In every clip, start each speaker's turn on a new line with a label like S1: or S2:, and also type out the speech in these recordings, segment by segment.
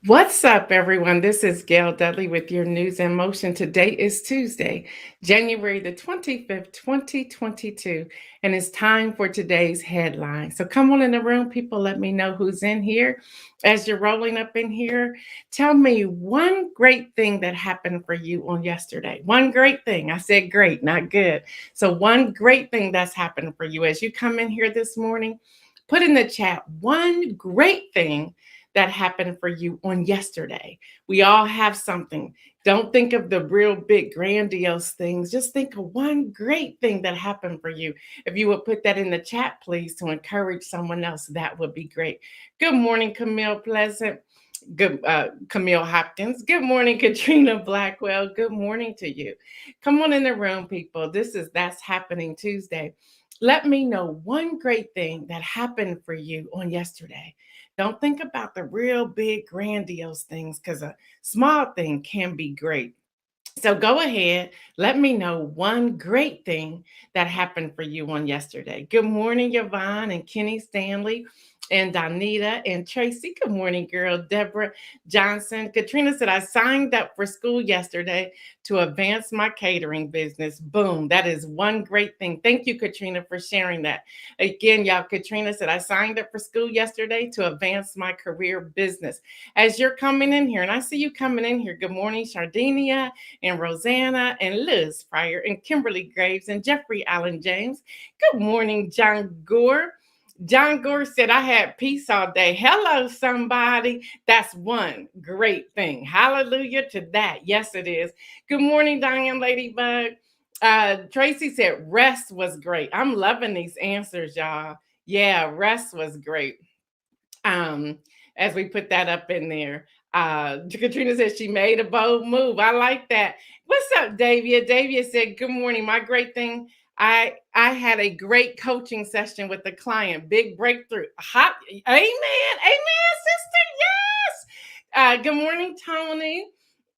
S1: What's up, everyone? This is Gail Dudley with your News in Motion. Today is Tuesday, January the 25th, 2022, and it's time for today's headline. So come on in the room, people. Let me know who's in here. As you're rolling up in here, tell me one great thing that happened for you on yesterday. One great thing. I said great, not good. So, one great thing that's happened for you as you come in here this morning, put in the chat one great thing that happened for you on yesterday. We all have something. Don't think of the real big, grandiose things. Just think of one great thing that happened for you. If you would put that in the chat, please, to encourage someone else, that would be great. Good morning, Camille Pleasant. Good, Camille Hopkins. Good morning, Katrina Blackwell. Good morning to you. Come on in the room, people. That's Happening Tuesday. Let me know one great thing that happened for you on yesterday. Don't think about the real big, grandiose things because a small thing can be great. So go ahead, let me know one great thing that happened for you on yesterday. Good morning, Yvonne and Kenny Stanley and Donita and Tracy. Good morning, girl. Deborah Johnson. Katrina said, I signed up for school yesterday to advance my catering business. Boom. That is one great thing. Thank you, Katrina, for sharing that. Again, y'all, Katrina said, I signed up for school yesterday to advance my career business. As you're coming in here, and I see you coming in here. Good morning, Sardinia and Rosanna and Liz Pryor and Kimberly Graves and Jeffrey Allen James. Good morning, John Gore. John Gore said, I had peace all day. Hello, somebody. That's one great thing. Hallelujah to that. Yes, it is. Good morning, Diane Ladybug. Tracy said, rest was great. I'm loving these answers, y'all. Yeah, rest was great. As we put that up in there. Katrina said she made a bold move. I like that. What's up, Davia? Davia said, good morning. My great thing, I had a great coaching session with the client. Big breakthrough. Hot, amen. Amen, sister. Yes. Good morning, Tony.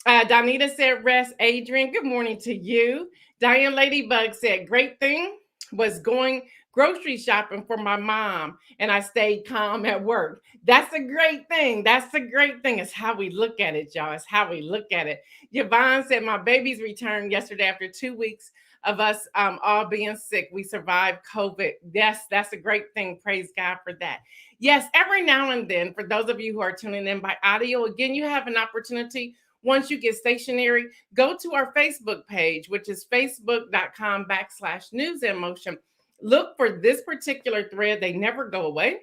S1: Donita said, rest. Adrian, good morning to you. Diane Ladybug said, great thing was going grocery shopping for my mom, and I stayed calm at work. That's a great thing. That's a great thing. It's how we look at it, y'all. It's how we look at it. Yvonne said, my babies returned yesterday after 2 weeks of us all being sick. We survived COVID. Yes, that's a great thing. Praise God for that. Yes, every now and then, for those of you who are tuning in by audio, again, you have an opportunity. Once you get stationary, go to our Facebook page, which is facebook.com/news in motion. Look for this particular thread. They never go away.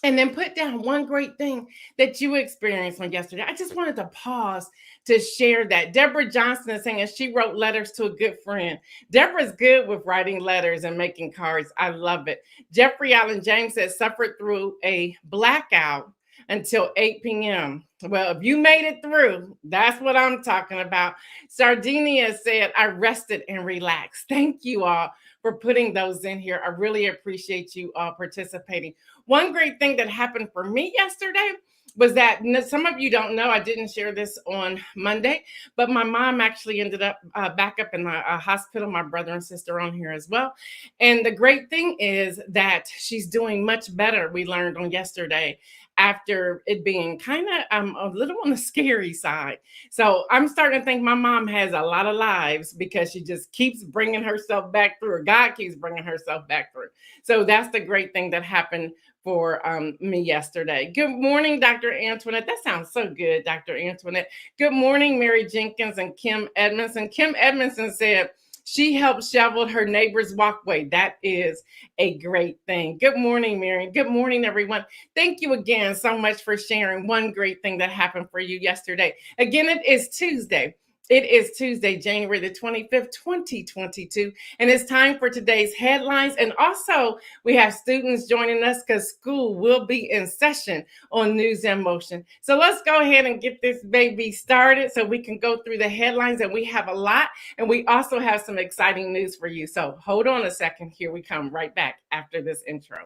S1: And then put down one great thing that you experienced on yesterday. I just wanted to pause to share that. Deborah Johnson is saying she wrote letters to a good friend. Deborah's good with writing letters and making cards. I love it. Jeffrey Allen James says suffered through a blackout until 8 p.m. Well, if you made it through, that's what I'm talking about. Sardinia said, I rested and relaxed. Thank you all for putting those in here. I really appreciate you all participating. One great thing that happened for me yesterday was that some of you don't know, I didn't share this on Monday, but my mom actually ended up back up in the hospital. My brother and sister on here as well. And the great thing is that she's doing much better, we learned on yesterday, after it being kind of a little on the scary side. So I'm starting to think my mom has a lot of lives because she just keeps bringing herself back through, or God keeps bringing herself back through. So that's the great thing that happened for me yesterday. Good morning, Dr. Antoinette. That sounds so good, Dr. Antoinette. Good morning, Mary Jenkins and Kim Edmondson. Kim Edmondson said, she helped shovel her neighbor's walkway. That is a great thing. Good morning, Mary. Good morning, everyone. Thank you again so much for sharing one great thing that happened for you yesterday. Again, it is Tuesday. It is Tuesday, January the 25th, 2022, and it's time for today's headlines. And also, we have students joining us because school will be in session on News in Motion. So let's go ahead and get this baby started so we can go through the headlines, and we have a lot, and we also have some exciting news for you. So hold on a second. Here we come right back after this intro.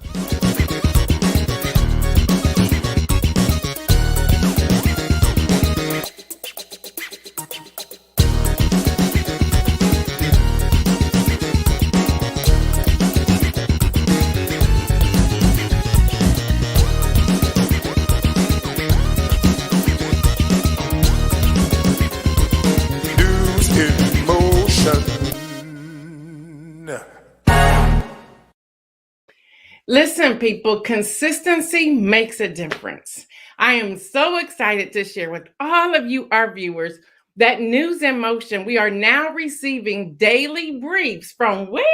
S1: Listen, people, consistency makes a difference. I am so excited to share with all of you, our viewers, that News in Motion, we are now receiving daily briefs from where?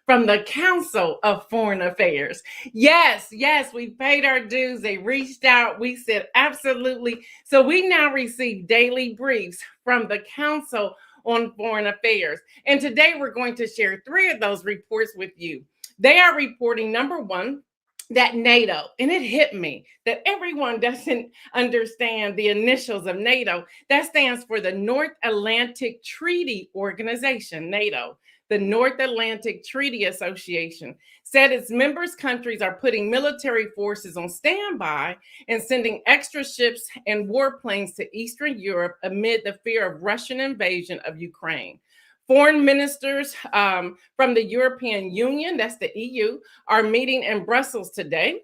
S1: From the Council of Foreign Affairs. Yes, yes, we paid our dues. They reached out. We said absolutely. So we now receive daily briefs from the Council on Foreign Affairs. And today we're going to share three of those reports with you. They are reporting number one, that NATO, and it hit me that everyone doesn't understand the initials of NATO. That stands for the North Atlantic Treaty Organization, NATO. The North Atlantic Treaty Association said its members countries are putting military forces on standby and sending extra ships and warplanes to Eastern Europe amid the fear of Russian invasion of Ukraine. Foreign ministers from the European Union, that's the EU, are meeting in Brussels today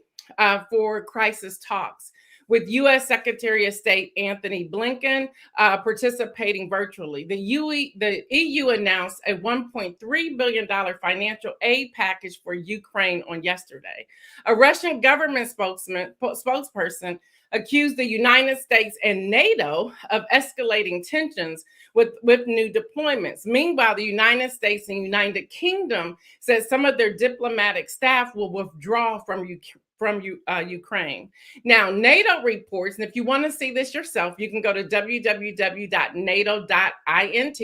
S1: for crisis talks, with U.S. Secretary of State Anthony Blinken participating virtually. The EU announced a $1.3 billion financial aid package for Ukraine on yesterday. A Russian government spokesperson accused the United States and NATO of escalating tensions with new deployments. Meanwhile, the United States and United Kingdom said some of their diplomatic staff will withdraw from Ukraine. Now, NATO reports, and if you want to see this yourself, you can go to www.nato.int,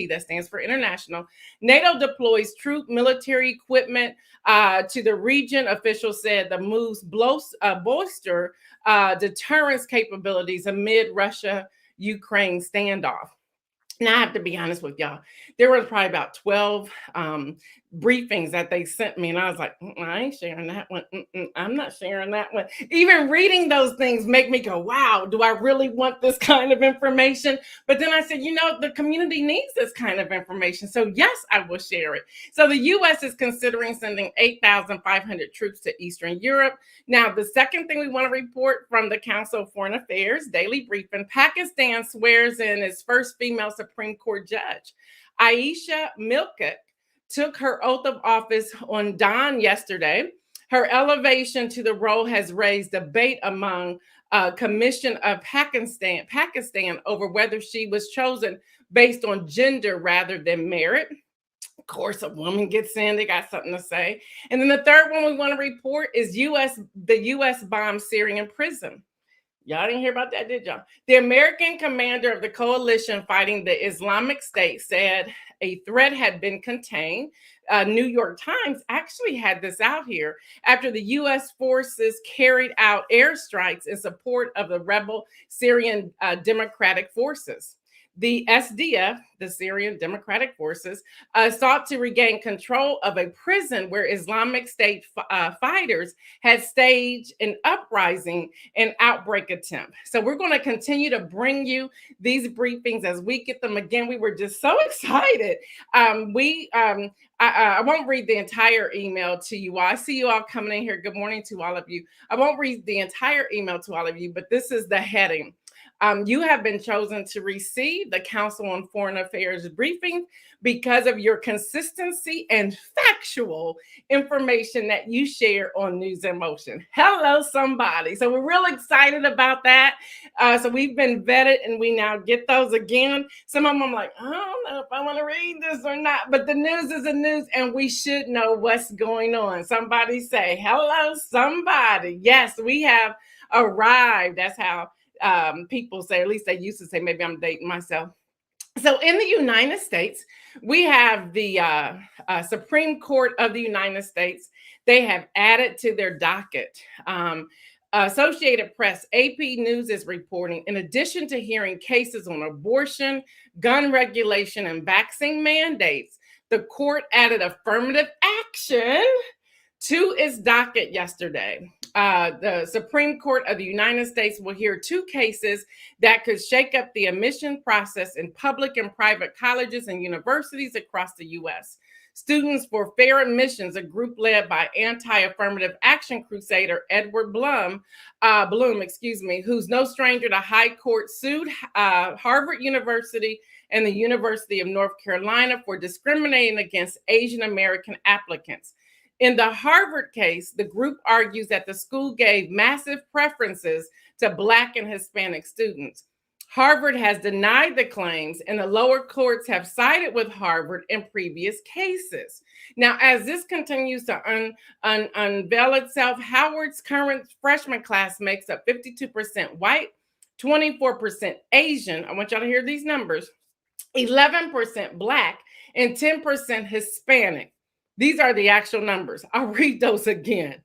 S1: that stands for international. NATO deploys troop military equipment to the region. Officials said the moves bolster deterrence capabilities amid Russia-Ukraine standoff. Now, I have to be honest with y'all. There was probably about 12 briefings that they sent me, and I was like, I ain't sharing that one. I'm not sharing that one. Even reading those things make me go, wow, do I really want this kind of information? But then I said, the community needs this kind of information. So yes, I will share it. So the U.S. is considering sending 8,500 troops to Eastern Europe. Now, the second thing we want to report from the Council of Foreign Affairs, daily briefing, Pakistan swears in its first female Supreme Court judge. Aisha Milkut took her oath of office on dawn yesterday. Her elevation to the role has raised debate among Commission of Pakistan over whether she was chosen based on gender rather than merit. Of course, a woman gets in, they got something to say. And then the third one we want to report is the U.S. bombed Syrian prison. Y'all didn't hear about that, did y'all? The American commander of the coalition fighting the Islamic State said a threat had been contained. New York Times actually had this out here after the U.S. forces carried out airstrikes in support of the rebel Syrian Democratic Forces. The SDF, the Syrian Democratic Forces, sought to regain control of a prison where Islamic State fighters had staged an uprising and outbreak attempt. So we're going to continue to bring you these briefings as we get them. Again, we were just so excited. I won't read the entire email to you all. I see you all coming in here. Good morning to all of you. I won't read the entire email to all of you, but this is the heading. You have been chosen to receive the Council on Foreign Affairs briefing because of your consistency and factual information that you share on News in Motion. Hello, somebody. So we're real excited about that. So we've been vetted and we now get those again. Some of them I'm like, I don't know if I want to read this or not, but the news is the news and we should know what's going on. Somebody say, hello, somebody. Yes, we have arrived. That's how people say, at least they used to say, maybe I'm dating myself. So in the United States, we have the Supreme Court of the United States. They have added to their docket. Associated Press, AP News is reporting, in addition to hearing cases on abortion, gun regulation, and vaccine mandates, the court added affirmative action to its docket yesterday. The Supreme Court of the United States will hear two cases that could shake up the admission process in public and private colleges and universities across the U.S. Students for Fair Admissions, a group led by anti-affirmative action crusader Edward Bloom, who's no stranger to high court, sued Harvard University and the University of North Carolina for discriminating against Asian American applicants. In the Harvard case, the group argues that the school gave massive preferences to Black and Hispanic students. Harvard has denied the claims, and the lower courts have sided with Harvard in previous cases. Now, as this continues to unveil itself, Howard's current freshman class makes up 52% white, 24% Asian. I want y'all to hear these numbers, 11% Black, and 10% Hispanic. These are the actual numbers. I'll read those again.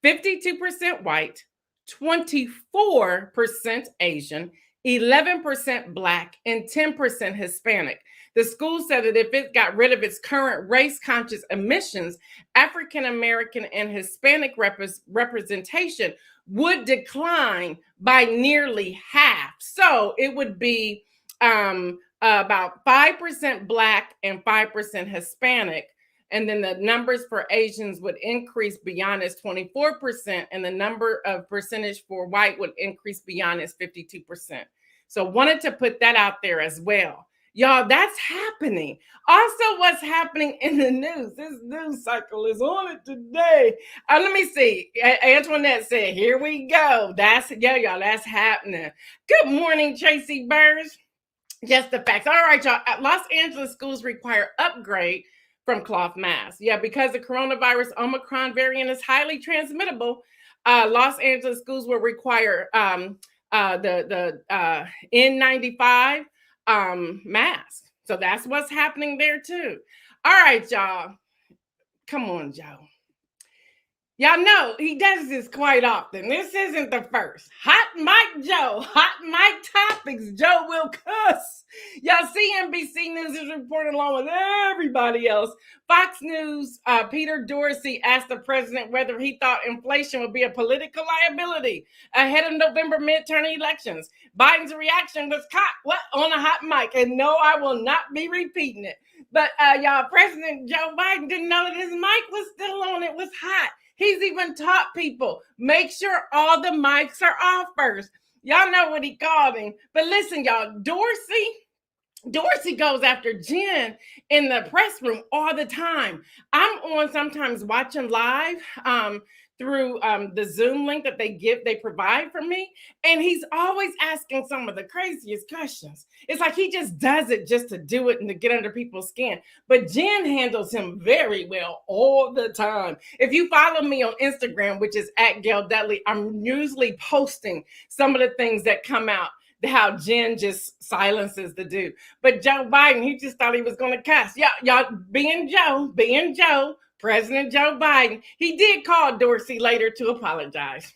S1: 52% white, 24% Asian, 11% Black, and 10% Hispanic. The school said that if it got rid of its current race-conscious admissions, African American and Hispanic representation would decline by nearly half. So it would be about 5% Black and 5% Hispanic. And then the numbers for Asians would increase beyond its 24%, and the number of percentage for white would increase beyond its 52%. So wanted to put that out there as well. Y'all, that's happening. Also, what's happening in the news? This news cycle is on it today. Let me see. Antoinette said, here we go. Y'all, that's happening. Good morning, Tracy Burrs. Just the facts. All right, y'all. Los Angeles schools require upgrade from cloth masks. Yeah, because the coronavirus Omicron variant is highly transmittable, Los Angeles schools will require the N95 mask. So that's what's happening there too. All right, y'all. Come on, Joe. Y'all know he does this quite often. This isn't the first. Hot Mic Joe, hot mic topics. Joe will cuss. Y'all, CNBC News is reporting along with everybody else. Fox News, Peter Dorsey asked the president whether he thought inflation would be a political liability ahead of November midterm elections. Biden's reaction was caught on a hot mic, and no, I will not be repeating it. But y'all, President Joe Biden didn't know that his mic was still on. It was hot. He's even taught people, make sure all the mics are off first. Y'all know what he called him. But listen, y'all, Dorsey goes after Jen in the press room all the time. I'm on sometimes watching live through the Zoom link that they provide for me. And he's always asking some of the craziest questions. It's like he just does it just to do it and to get under people's skin. But Jen handles him very well all the time. If you follow me on Instagram, which is at Gail Dudley, I'm usually posting some of the things that come out, how Jen just silences the dude. But Joe Biden, he just thought he was going to cuss. Y'all, being Joe, President Joe Biden, he did call Dorsey later to apologize.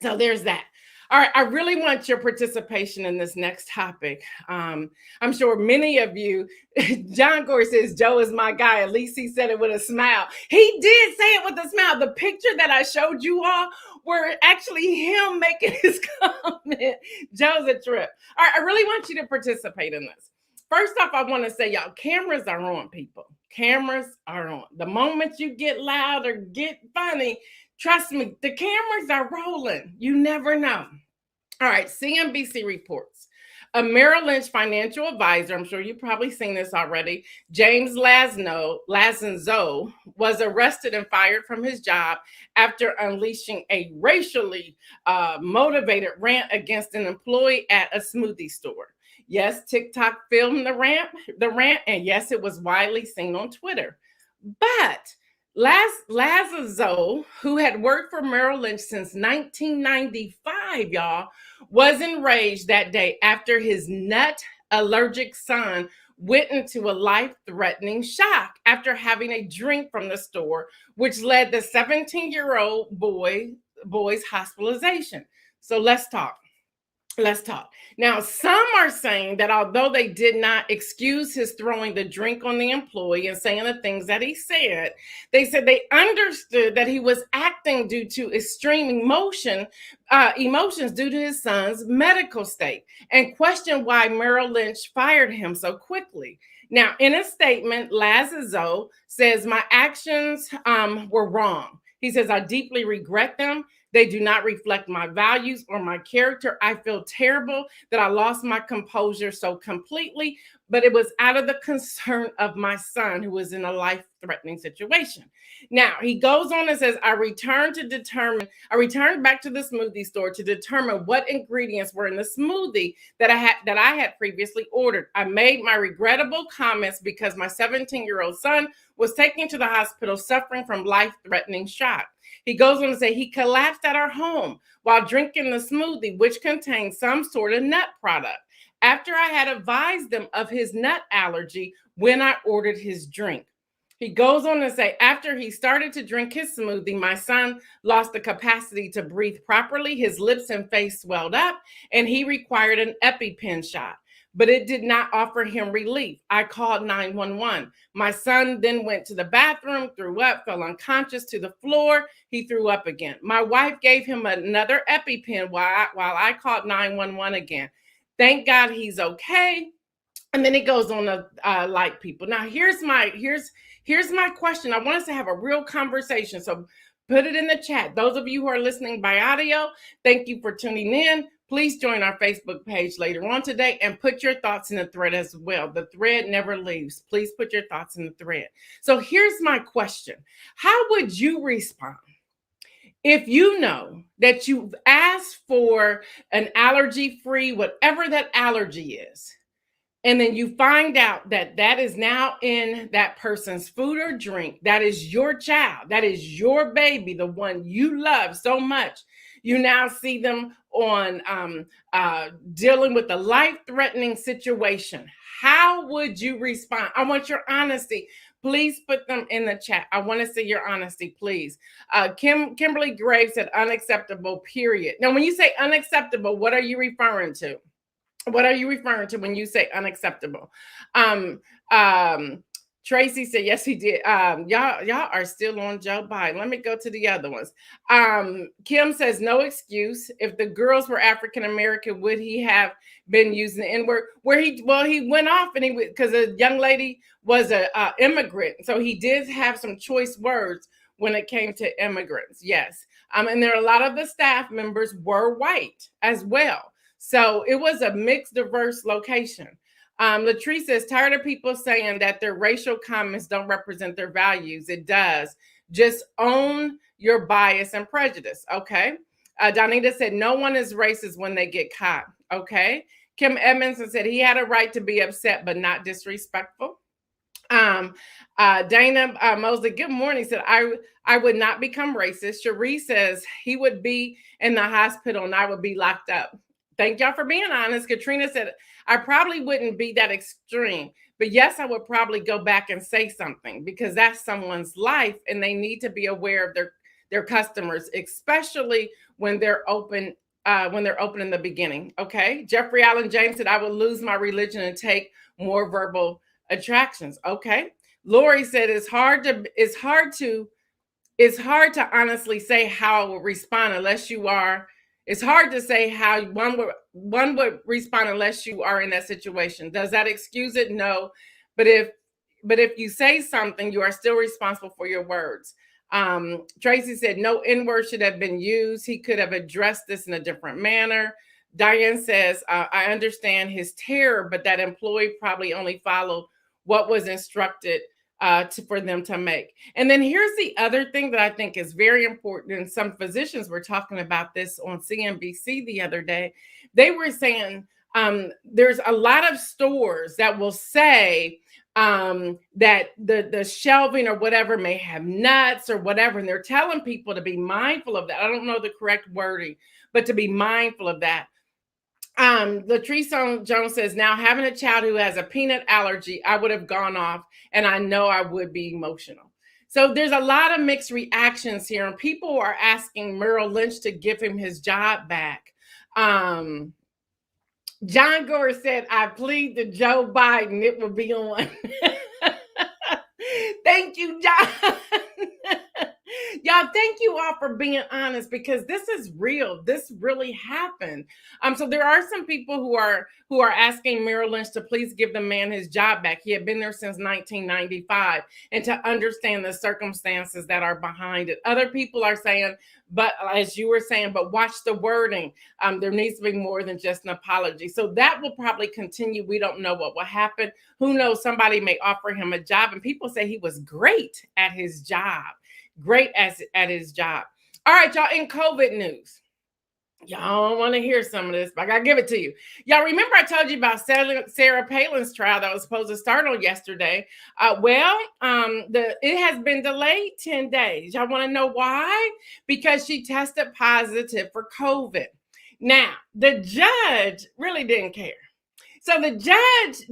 S1: So there's that. All right, I really want your participation in this next topic. I'm sure many of you, John Gore says, Joe is my guy. At least he said it with a smile. He did say it with a smile. The picture that I showed you all were actually him making his comment. Joe's a trip. All right, I really want you to participate in this. First off, I want to say, y'all, cameras are on, people. Cameras are on. The moment you get loud or get funny, trust me, the cameras are rolling. You never know. All right, CNBC reports. A Merrill Lynch financial advisor, I'm sure you've probably seen this already, James Laszlo was arrested and fired from his job after unleashing a racially motivated rant against an employee at a smoothie store. Yes, TikTok filmed the rant, and yes, it was widely seen on Twitter. But Laszlo, who had worked for Merrill Lynch since 1995, y'all, was enraged that day after his nut allergic son went into a life-threatening shock after having a drink from the store, which led the 17-year-old boy's hospitalization. So let's talk. Now, some are saying that although they did not excuse his throwing the drink on the employee and saying the things that he said, they said they understood that he was acting due to extreme emotions due to his son's medical state, and questioned why Merrill Lynch fired him so quickly. Now, in a statement, Laszlo says, my actions were wrong. He says, I deeply regret them. They do not reflect my values or my character. I feel terrible that I lost my composure so completely, but it was out of the concern of my son who was in a life-threatening situation. Now, he goes on and says, I returned back to the smoothie store to determine what ingredients were in the smoothie that I had previously ordered. I made my regrettable comments because my 17-year-old son was taken to the hospital suffering from life-threatening shock. He goes on to say he collapsed at our home while drinking the smoothie, which contained some sort of nut product, after I had advised them of his nut allergy when I ordered his drink. He goes on to say, after he started to drink his smoothie, my son lost the capacity to breathe properly. His lips and face swelled up, and he required an EpiPen shot, but it did not offer him relief. I called 911. My son then went to the bathroom, threw up, fell unconscious to the floor. He threw up again. My wife gave him another EpiPen while I called 911 again. Thank God he's okay. And then he goes on to like people. Now, here's my question. I want us to have a real conversation. So put it in the chat. Those of you who are listening by audio, thank you for tuning in. Please join our Facebook page later on today and put your thoughts in the thread as well. The thread never leaves. Please put your thoughts in the thread. So here's my question. How would you respond if you know that you've asked for an allergy-free, whatever that allergy is, and then you find out that that is now in that person's food or drink? That is your child. That is your baby, the one you love so much. You now see them on dealing with a life-threatening situation. How would you respond? I want your honesty. Please put them in the chat. I want to see your honesty, please. Kimberly Graves said unacceptable, period. Now, when you say unacceptable, what are you referring to? What are you referring to when you say unacceptable? Tracy said, yes, he did. Y'all are still on Joe Biden. Let me go to the other ones. Kim says, no excuse. If the girls were African-American, would he have been using the N-word? He went off and because a young lady was an immigrant. So he did have some choice words when it came to immigrants. Yes. And there are a lot of the staff members were white as well. So it was a mixed, diverse location. Latrice says, tired of people saying that their racial comments don't represent their values. It does. Just own your bias and prejudice. Okay. Donita said, no one is racist when they get caught. Okay. Kim Edmondson said he had a right to be upset, but not disrespectful. Dana Mosley, good morning, said, I would not become racist. Cherie says he would be in the hospital and I would be locked up. Thank y'all for being honest. Katrina said, I probably wouldn't be that extreme, but yes, I would probably go back and say something because that's someone's life and they need to be aware of their customers, especially when they're open in the beginning. Okay. Jeffrey Allen James said, I would lose my religion and take more verbal attractions. Okay. Lori said, it's hard to honestly say how I would respond unless you are. It's hard to say how one would respond unless you are in that situation. Does that excuse it? No. But if you say something, you are still responsible for your words. Tracy said, no N-word should have been used. He could have addressed this in a different manner. Diane says, I understand his terror, but that employee probably only followed what was instructed for them to make. And then here's the other thing that I think is very important. And some physicians were talking about this on CNBC the other day. They were saying there's a lot of stores that will say that the shelving or whatever may have nuts or whatever. And they're telling people to be mindful of that. I don't know the correct wording, but to be mindful of that. Latrice Jones says, now having a child who has a peanut allergy, I would have gone off and I know I would be emotional. So there's a lot of mixed reactions here and people are asking Merrill Lynch to give him his job back. John Gore said, I plead to Joe Biden, it will be on. Thank you, John. Y'all, Y'all, thank you all for being honest because this is real. This really happened. So there are some people who are asking Merrill Lynch to please give the man his job back. He had been there since 1995, and to understand the circumstances that are behind it. Other people are saying, but as you were saying, but watch the wording. There needs to be more than just an apology. So that will probably continue. We don't know what will happen. Who knows? Somebody may offer him a job, and people say he was great at his job. Great at his job. All right, y'all, in COVID news. Y'all don't want to hear some of this, but I gotta give it to you. Y'all remember I told you about Sarah Palin's trial that was supposed to start on yesterday? It has been delayed 10 days. Y'all want to know why? Because she tested positive for COVID. Now, the judge really didn't care. So the Judge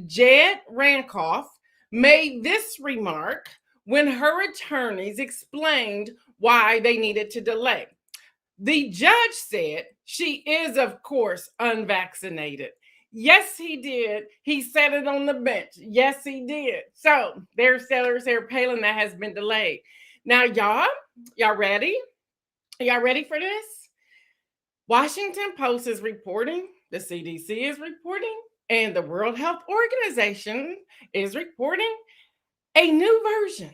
S1: Jed Rankoff, made this remark when her attorneys explained why they needed to delay. The judge said she is, of course, unvaccinated. Yes, he did. He said it on the bench. Yes, he did. So there's Sarah Palin that has been delayed. Now, y'all ready? Y'all ready for this? Washington Post is reporting, the CDC is reporting, and the World Health Organization is reporting a new version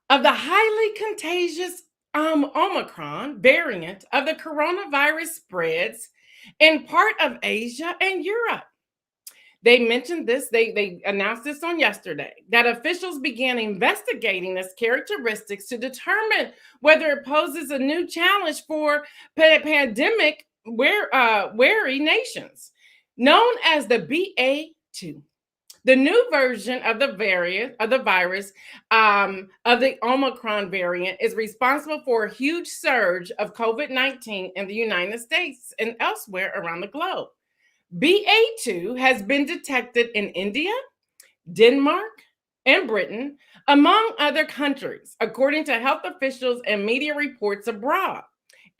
S1: of the highly contagious Omicron variant of the coronavirus spreads in part of Asia and Europe. They mentioned this, they announced this on yesterday, that officials began investigating its characteristics to determine whether it poses a new challenge for pandemic wary nations, known as the BA2. The new version of the virus of the Omicron variant is responsible for a huge surge of COVID-19 in the United States and elsewhere around the globe. BA2 has been detected in India, Denmark, and Britain, among other countries, according to health officials and media reports abroad.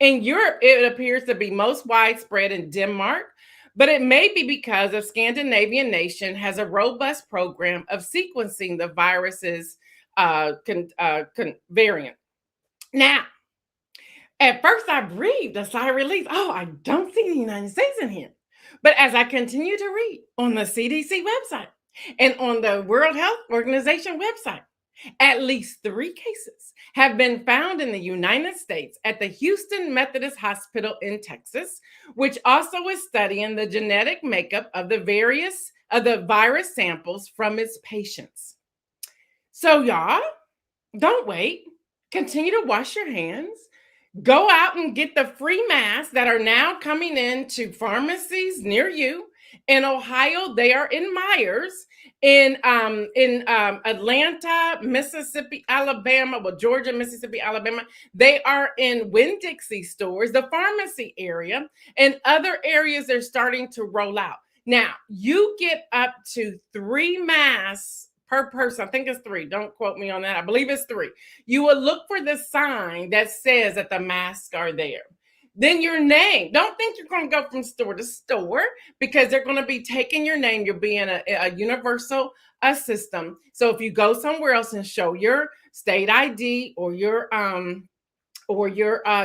S1: In Europe, it appears to be most widespread in Denmark, but it may be because a Scandinavian nation has a robust program of sequencing the virus's variant. Now, at first I breathed a sigh of relief. Oh, I don't see the United States in here. But as I continue to read on the CDC website and on the World Health Organization website, at least 3 cases have been found in the United States at the Houston Methodist Hospital in Texas, which also is studying the genetic makeup of the virus samples from its patients. So y'all, don't wait. Continue to wash your hands. Go out and get the free masks that are now coming into pharmacies near you. In Ohio, they are in Myers. In Atlanta, Mississippi, Alabama, Georgia, Mississippi, Alabama, they are in Winn-Dixie stores, the pharmacy area, and other areas they're starting to roll out. Now, you get up to 3 masks per person. I think it's 3. Don't quote me on that. I believe it's 3. You will look for the sign that says that the masks are there. Then your name. Don't think you're going to go from store to store because they're going to be taking your name. You'll be in a universal system. So if you go somewhere else and show your state ID or your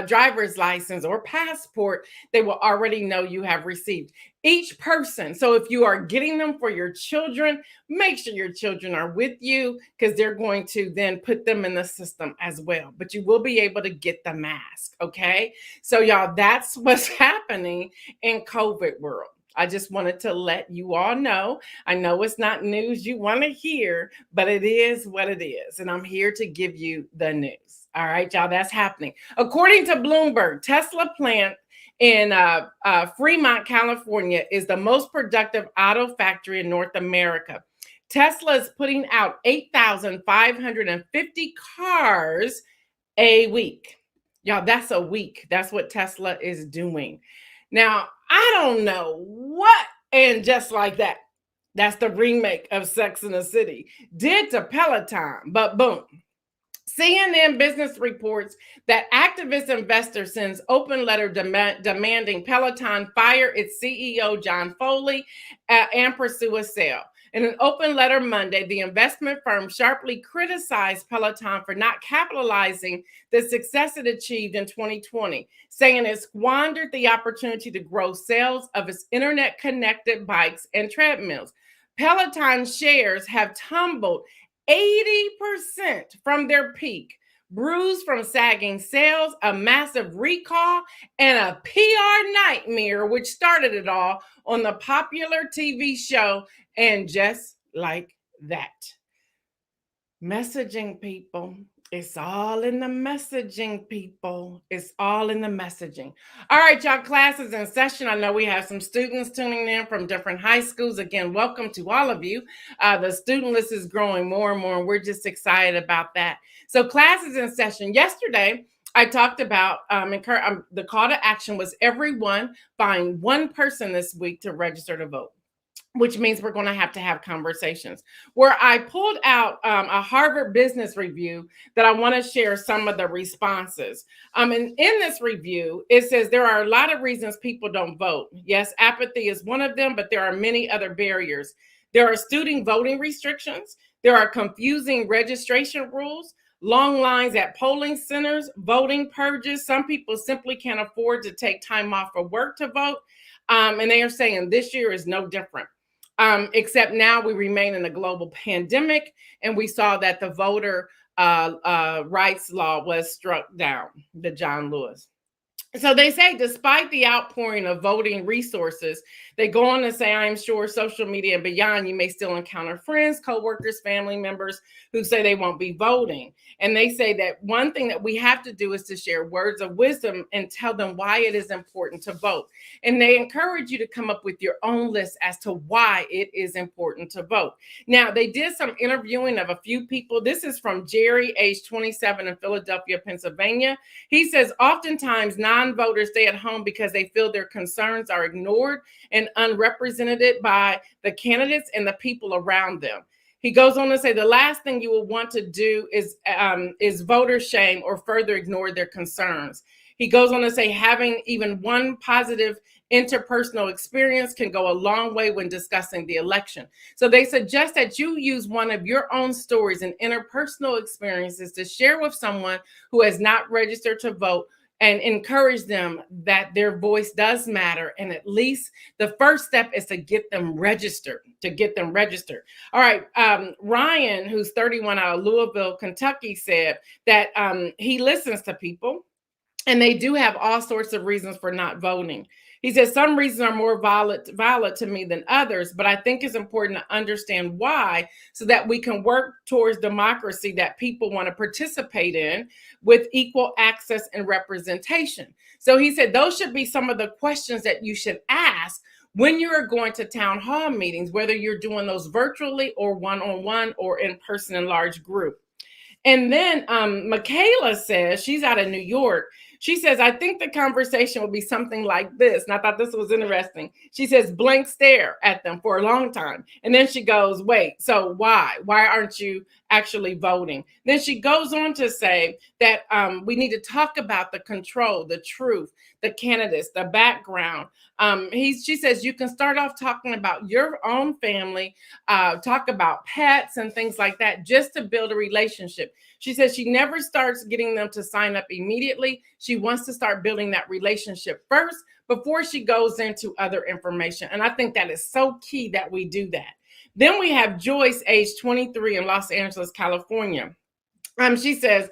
S1: driver's license or passport, they will already know you have received. Each person. So if you are getting them for your children, make sure your children are with you because they're going to then put them in the system as well. But you will be able to get the mask. Okay. So y'all, that's what's happening in COVID world. I just wanted to let you all know. I know it's not news you want to hear, but it is what it is. And I'm here to give you the news. All right, y'all, that's happening. According to Bloomberg, Tesla plant in Fremont, California is the most productive auto factory in North America. Tesla is putting out 8,550 cars a week. Y'all, that's a week. That's what Tesla is doing. Now, I don't know what, and just like that, that's the remake of Sex and the City, did to Peloton, but boom. CNN Business reports that activist investor sends open letter demanding Peloton fire its CEO, John Foley, and pursue a sale. In an open letter Monday, the investment firm sharply criticized Peloton for not capitalizing the success it achieved in 2020, saying it squandered the opportunity to grow sales of its internet-connected bikes and treadmills. Peloton shares have tumbled 80% from their peak, bruised from sagging sales, a massive recall, and a PR nightmare, which started it all on the popular TV show. And just like that, messaging, people. It's all in the messaging, people. It's all in the messaging. All right, y'all, class is in session. I know we have some students tuning in from different high schools. Again, welcome to all of you. The student list is growing more and more, and we're just excited about that. So class is in session. Yesterday, I talked about the call to action was everyone find one person this week to register to vote, which means we're going to have conversations, where I pulled out a Harvard Business Review that I want to share some of the responses. And in this review, it says there are a lot of reasons people don't vote. Yes, apathy is one of them, but there are many other barriers. There are student voting restrictions. There are confusing registration rules, long lines at polling centers, voting purges. Some people simply can't afford to take time off of work to vote. And they are saying this year is no different. Except now we remain in a global pandemic, and we saw that the voter rights law was struck down, the John Lewis. So they say, despite the outpouring of voting resources, they go on to say, I am sure social media and beyond, you may still encounter friends, coworkers, family members who say they won't be voting. And they say that one thing that we have to do is to share words of wisdom and tell them why it is important to vote. And they encourage you to come up with your own list as to why it is important to vote. Now, they did some interviewing of a few people. This is from Jerry, age 27, in Philadelphia, Pennsylvania. He says, oftentimes non-voters stay at home because they feel their concerns are ignored and unrepresented by the candidates and the people around them. He goes on to say the last thing you will want to do is voter shame or further ignore their concerns. He goes on to say having even one positive interpersonal experience can go a long way when discussing the election. So they suggest that you use one of your own stories and interpersonal experiences to share with someone who has not registered to vote, and encourage them that their voice does matter. And at least the first step is to get them registered, All right. Ryan, who's 31 out of Louisville, Kentucky, said that he listens to people, and they do have all sorts of reasons for not voting. He says some reasons are more valid to me than others, but I think it's important to understand why so that we can work towards democracy that people want to participate in with equal access and representation. So he said those should be some of the questions that you should ask when you're going to town hall meetings, whether you're doing those virtually or one-on-one or in person in large group. And then Michaela says, she's out of New York. She says, I think the conversation will be something like this. And I thought this was interesting. She says, blank stare at them for a long time. And then she goes, wait, so why? Why aren't you actually voting? Then she goes on to say that we need to talk about the control, the truth, the candidates, the background. She says you can start off talking about your own family, talk about pets and things like that, just to build a relationship. She says she never starts getting them to sign up immediately. She wants to start building that relationship first before she goes into other information. And I think that is so key that we do that. Then we have Joyce, age 23, in Los Angeles, California. She says,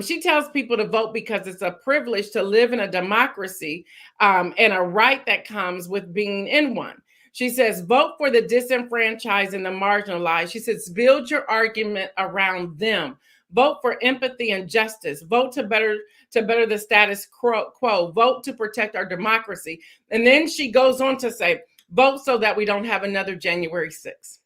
S1: she tells people to vote because it's a privilege to live in a democracy and a right that comes with being in one. She says, vote for the disenfranchised and the marginalized. She says, build your argument around them. Vote for empathy and justice. Vote to better the status quo. Vote to protect our democracy. And then she goes on to say, vote so that we don't have another January 6th.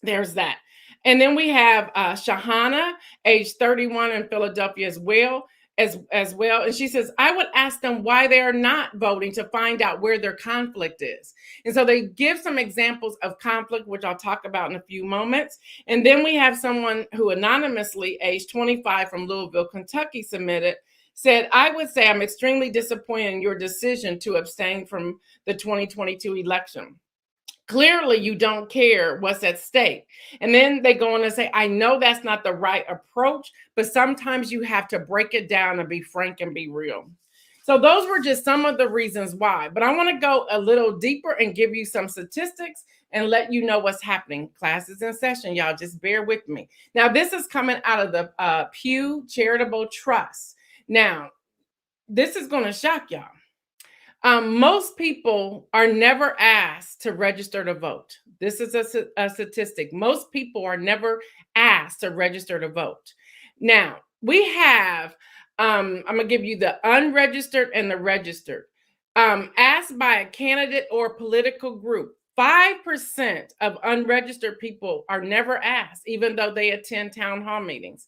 S1: There's that. And then we have Shahana, age 31, in Philadelphia as well. And she says, I would ask them why they are not voting to find out where their conflict is. And so they give some examples of conflict, which I'll talk about in a few moments. And then we have someone who anonymously, age 25, from Louisville, Kentucky, said, I would say I'm extremely disappointed in your decision to abstain from the 2022 election. Clearly, you don't care what's at stake. And then they go on and say, I know that's not the right approach, but sometimes you have to break it down and be frank and be real. So, those were just some of the reasons why. But I want to go a little deeper and give you some statistics and let you know what's happening. Class is in session, y'all. Just bear with me. Now, this is coming out of the Pew Charitable Trust. Now, this is going to shock y'all. Most people are never asked to register to vote. This is a statistic. Most people are never asked to register to vote. Now, we have, I'm going to give you the unregistered and the registered. Asked by a candidate or political group, 5% of unregistered people are never asked, even though they attend town hall meetings.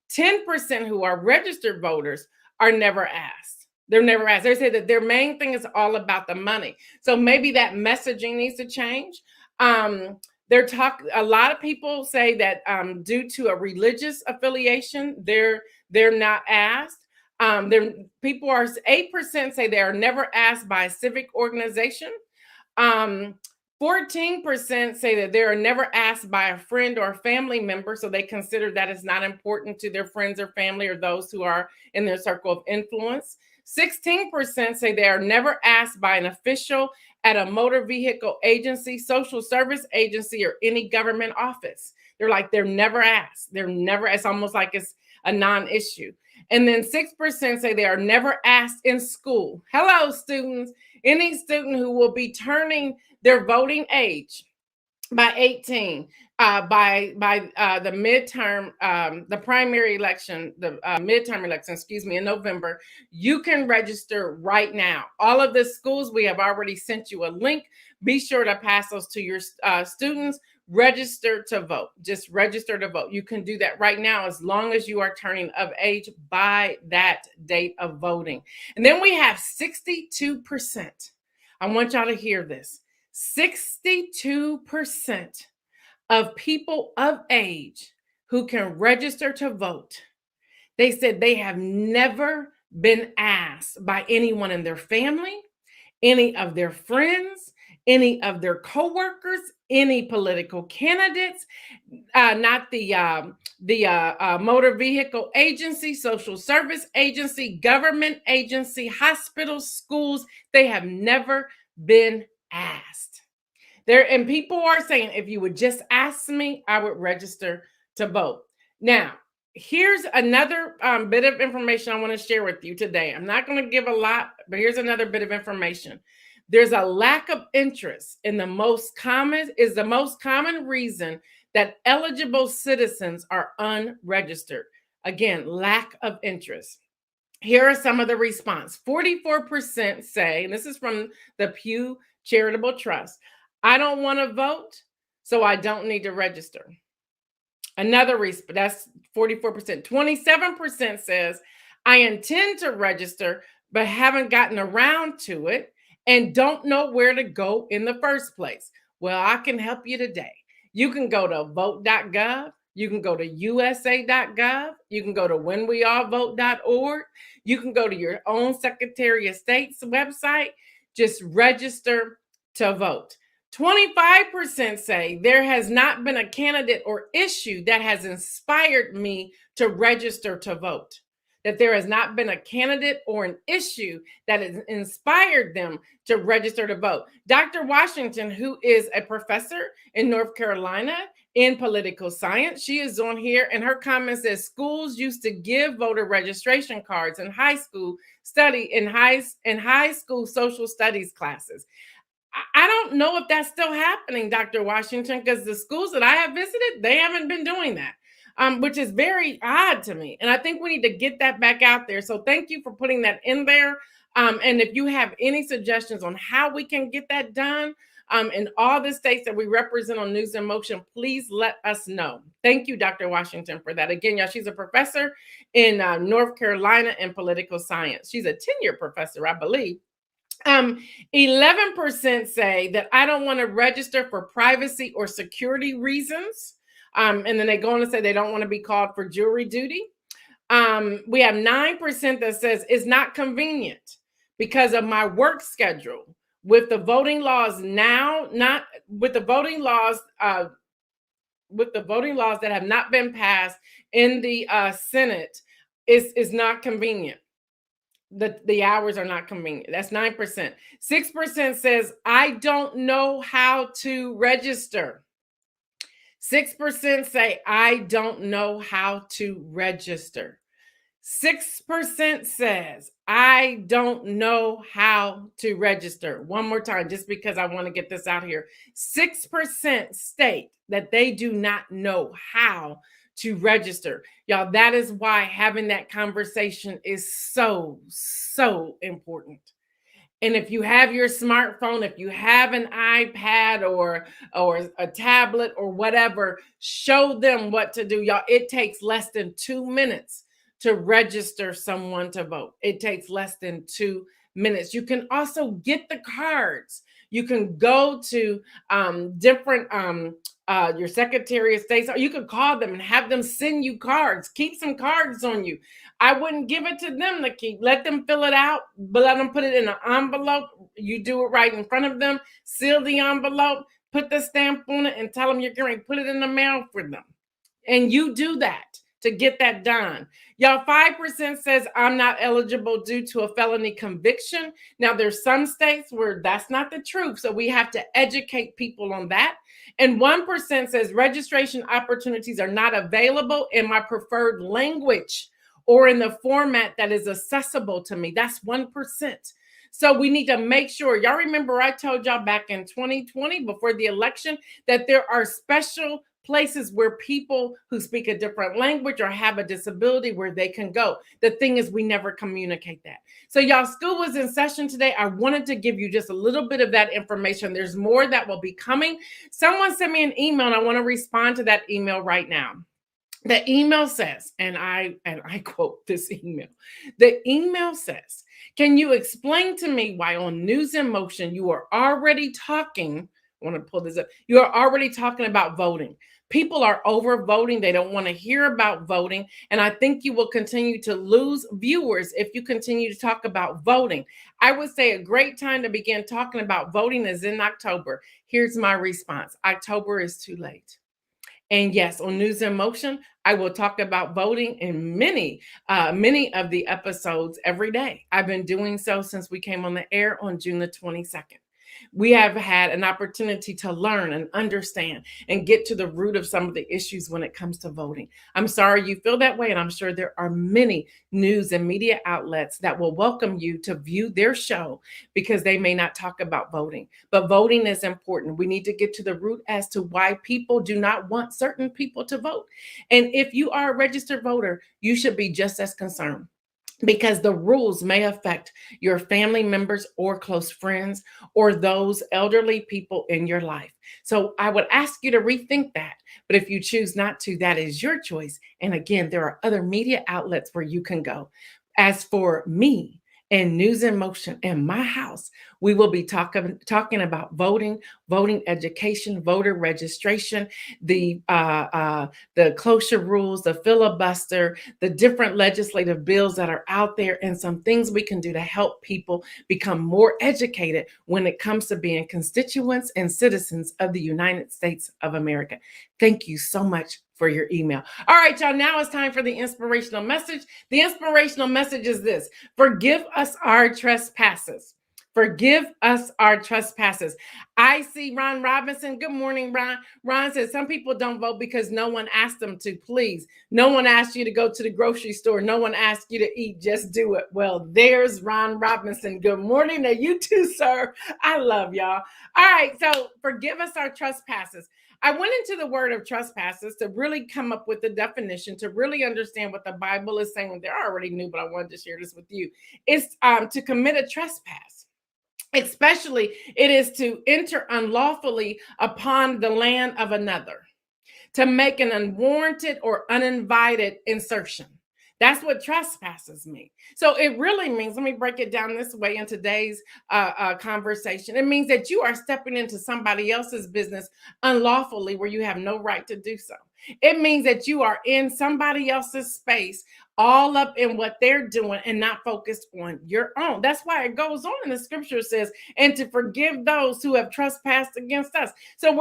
S1: 10% who are registered voters are never asked. They're never asked. They say that their main thing is all about the money. So maybe that messaging needs to change. A lot of people say that due to a religious affiliation, they're not asked. People are 8% say they are never asked by a civic organization. 14% say that they are never asked by a friend or a family member, so they consider that is not important to their friends or family or those who are in their circle of influence. 16% say they are never asked by an official at a motor vehicle agency, social service agency, or any government office. They're never asked. It's almost like it's a non-issue. And then 6% say they are never asked in school. Hello, students. Any student who will be turning their voting age by 18 by the midterm, the primary election, the midterm election, in November, you can register right now. All of the schools, we have already sent you a link. Be sure to pass those to your students. Register to vote. Just register to vote. You can do that right now as long as you are turning of age by that date of voting. And then we have 62%. I want y'all to hear this. 62% of people of age who can register to vote, they said they have never been asked by anyone in their family, any of their friends, any of their coworkers, any political candidates, not the motor vehicle agency, social service agency, government agency, hospitals, schools. They have never been asked. And people are saying, if you would just ask me, I would register to vote. Now, here's another bit of information I want to share with you today. I'm not going to give a lot, but here's another bit of information. There's a lack of interest in the most common reason that eligible citizens are unregistered. Again, lack of interest. Here are some of the response. 44% say, and this is from the Pew Charitable Trust, I don't want to vote, so I don't need to register. Another response, that's 44%. 27% says, I intend to register, but haven't gotten around to it and don't know where to go in the first place. Well, I can help you today. You can go to vote.gov. You can go to usa.gov. You can go to whenweallvote.org. You can go to your own Secretary of State's website. Just register to vote. 25% say there has not been a candidate or issue that has inspired me to register to vote. That there has not been a candidate or an issue that has inspired them to register to vote. Dr. Washington, who is a professor in North Carolina in political science, she is on here, and her comment says schools used to give voter registration cards in high school high school social studies classes. I don't know if that's still happening, Dr. Washington, because the schools that I have visited, they haven't been doing that. Which is very odd to me. And I think we need to get that back out there. So thank you for putting that in there. And if you have any suggestions on how we can get that done in all the states that we represent on News in Motion, please let us know. Thank you, Dr. Washington, for that. Again, y'all, she's a professor in North Carolina in political science. She's a tenured professor, I believe. 11% say that I don't want to register for privacy or security reasons. And then they go on to say they don't want to be called for jury duty. We have 9% that says it's not convenient because of my work schedule. with the voting laws now, not with the voting laws, that have not been passed in the Senate, is not convenient. The hours are not convenient. That's 9%. 6% says, I don't know how to register. 6% say, I don't know how to register. 6% says, I don't know how to register. One more time, just because I want to get this out here. 6% state that they do not know how to register. Y'all, that is why having that conversation is so, so important. And if you have your smartphone, if you have an iPad or a tablet or whatever, show them what to do. Y'all, it takes less than 2 minutes to register someone to vote. It takes less than 2 minutes. You can also get the cards. You can go to different your Secretary of State, or you could call them and have them send you cards. Keep some cards on you. I wouldn't give it to them to keep. Let them fill it out, but let them put it in an envelope. You do it right in front of them. Seal the envelope, put the stamp on it, and tell them you're going to put it in the mail for them. And you do that to get that done. Y'all, 5% says I'm not eligible due to a felony conviction. Now, there's some states where that's not the truth, so we have to educate people on that. And 1% says registration opportunities are not available in my preferred language or in the format that is accessible to me. That's 1%. So we need to make sure. Y'all remember I told y'all back in 2020 before the election that there are special places where people who speak a different language or have a disability where they can go. The thing is, we never communicate that. So y'all, school was in session today. I wanted to give you just a little bit of that information. There's more that will be coming. Someone sent me an email and I want to respond to that email right now. The email says, and I quote this email. The email says, can you explain to me why on News in Motion you are already talking, I want to pull this up, you are already talking about voting. People are over voting. They don't want to hear about voting. And I think you will continue to lose viewers if you continue to talk about voting. I would say a great time to begin talking about voting is in October. Here's my response. October is too late. And yes, on News in Motion, I will talk about voting in many of the episodes every day. I've been doing so since we came on the air on June the 22nd. We have had an opportunity to learn and understand and get to the root of some of the issues when it comes to voting. I'm sorry you feel that way, and I'm sure there are many news and media outlets that will welcome you to view their show because they may not talk about voting. But voting is important. We need to get to the root as to why people do not want certain people to vote. And if you are a registered voter, you should be just as concerned, because the rules may affect your family members or close friends or those elderly people in your life. So I would ask you to rethink that. But if you choose not to, that is your choice. And again, there are other media outlets where you can go. As for me and News in Motion in my house, we will be talking about voting education, voter registration, the cloture rules, the filibuster, the different legislative bills that are out there, and some things we can do to help people become more educated when it comes to being constituents and citizens of the United States of America. Thank you so much for your email. All right, y'all, now it's time for the inspirational message. The inspirational message is this: forgive us our trespasses. Forgive us our trespasses. I see Ron Robinson. Good morning, Ron. Ron says some people don't vote because no one asked them to. Please. No one asked you to go to the grocery store. No one asked you to eat. Just do it. Well, there's Ron Robinson. Good morning to you too, sir. I love y'all. All right. So forgive us our trespasses. I went into the word of trespasses to really come up with the definition, to really understand what the Bible is saying. They already knew, but I wanted to share this with you. It's to commit a trespass. Especially, it is to enter unlawfully upon the land of another, to make an unwarranted or uninvited insertion. That's what trespasses mean. So it really means, let me break it down this way in today's conversation. It means that you are stepping into somebody else's business unlawfully where you have no right to do so. It means that you are in somebody else's space, all up in what they're doing and not focused on your own. That's why it goes on in the scripture says, and to forgive those who have trespassed against us. So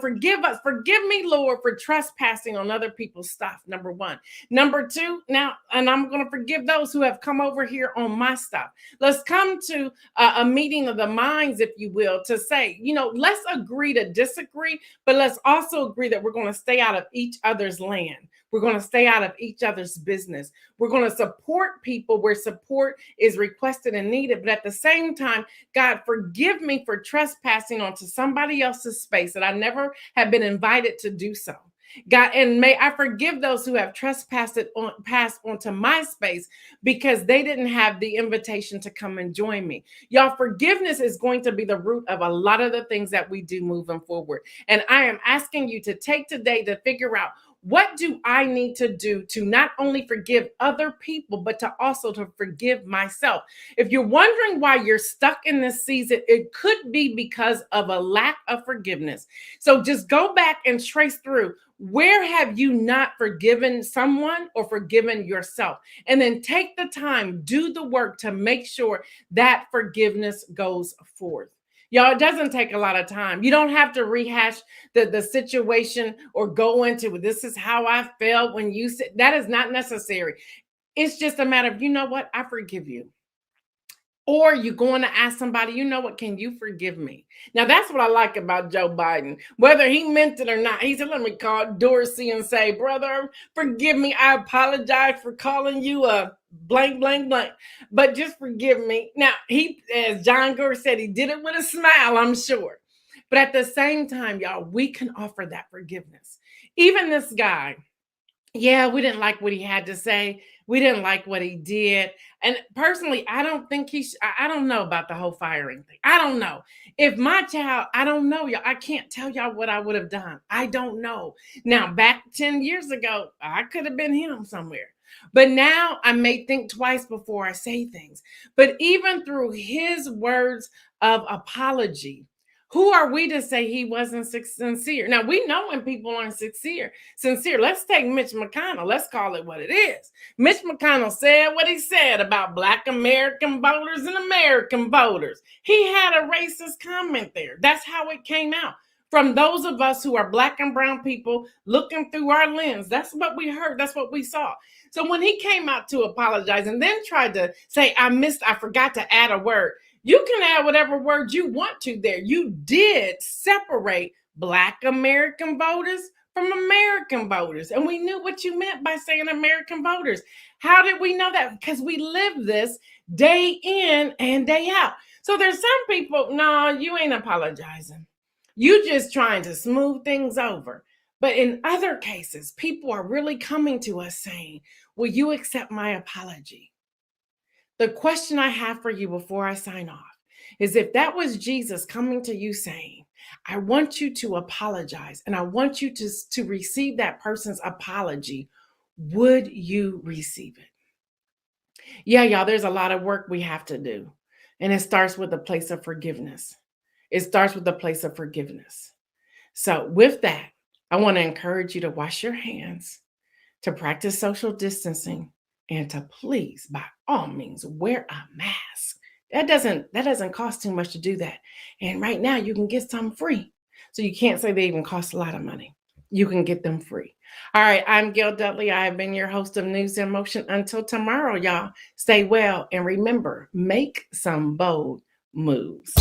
S1: forgive us. Forgive me, Lord, for trespassing on other people's stuff. Number one. Number two, now, and I'm going to forgive those who have come over here on my stuff. Let's come to a meeting of the minds, if you will, to say, let's agree to disagree, but let's also agree that we're going to stay out of each other's land. We're going to stay out of each other's business. We're going to support people where support is requested and needed. But at the same time, God, forgive me for trespassing onto somebody else's space that I never have been invited to do so. God, and may I forgive those who have passed onto my space because they didn't have the invitation to come and join me. Y'all, forgiveness is going to be the root of a lot of the things that we do moving forward. And I am asking you to take today to figure out, what do I need to do to not only forgive other people, but to also to forgive myself? If you're wondering why you're stuck in this season, it could be because of a lack of forgiveness. So just go back and trace through. Where have you not forgiven someone or forgiven yourself? And then take the time, do the work to make sure that forgiveness goes forth. Y'all, it doesn't take a lot of time. You don't have to rehash the situation or go into, this is how I felt when you said, that is not necessary. It's just a matter of, you know what, I forgive you. Or you're going to ask somebody, you know what, can you forgive me? Now, that's what I like about Joe Biden. Whether he meant it or not, he said, let me call Dorsey and say, brother, forgive me. I apologize for calling you a blank, blank, blank. But just forgive me. Now, he, as John Gore said, he did it with a smile, I'm sure. But at the same time, y'all, we can offer that forgiveness. Even this guy, yeah, we didn't like what he had to say. We didn't like what he did. And personally, I don't think I don't know about the whole firing thing. I don't know. If my child, I don't know, y'all. I can't tell y'all what I would have done. I don't know. Now, back 10 years ago, I could have been him somewhere. But now I may think twice before I say things. But even through his words of apology, who are we to say he wasn't sincere? Now, we know when people aren't sincere. Let's take Mitch McConnell. Let's call it what it is. Mitch McConnell said what he said about Black American voters and American voters. He had a racist comment there. That's how it came out. From those of us who are Black and brown people looking through our lens, that's what we heard. That's what we saw. So when he came out to apologize and then tried to say, I forgot to add a word. You can add whatever word you want to there. You did separate Black American voters from American voters. And we knew what you meant by saying American voters. How did we know that? Because we live this day in and day out. So there's some people, no, you ain't apologizing. You just trying to smooth things over. But in other cases, people are really coming to us saying, will you accept my apology? The question I have for you before I sign off is, if that was Jesus coming to you saying, I want you to apologize and I want you to receive that person's apology, would you receive it? Yeah, y'all, there's a lot of work we have to do. And it starts with a place of forgiveness. It starts with a place of forgiveness. So with that, I want to encourage you to wash your hands, to practice social distancing, and to please, by all means, wear a mask. That doesn't cost too much to do that. And right now you can get some free. So you can't say they even cost a lot of money. You can get them free. All right, I'm Gail Dudley. I have been your host of News in Motion. Until tomorrow, y'all, stay well. And remember, make some bold moves.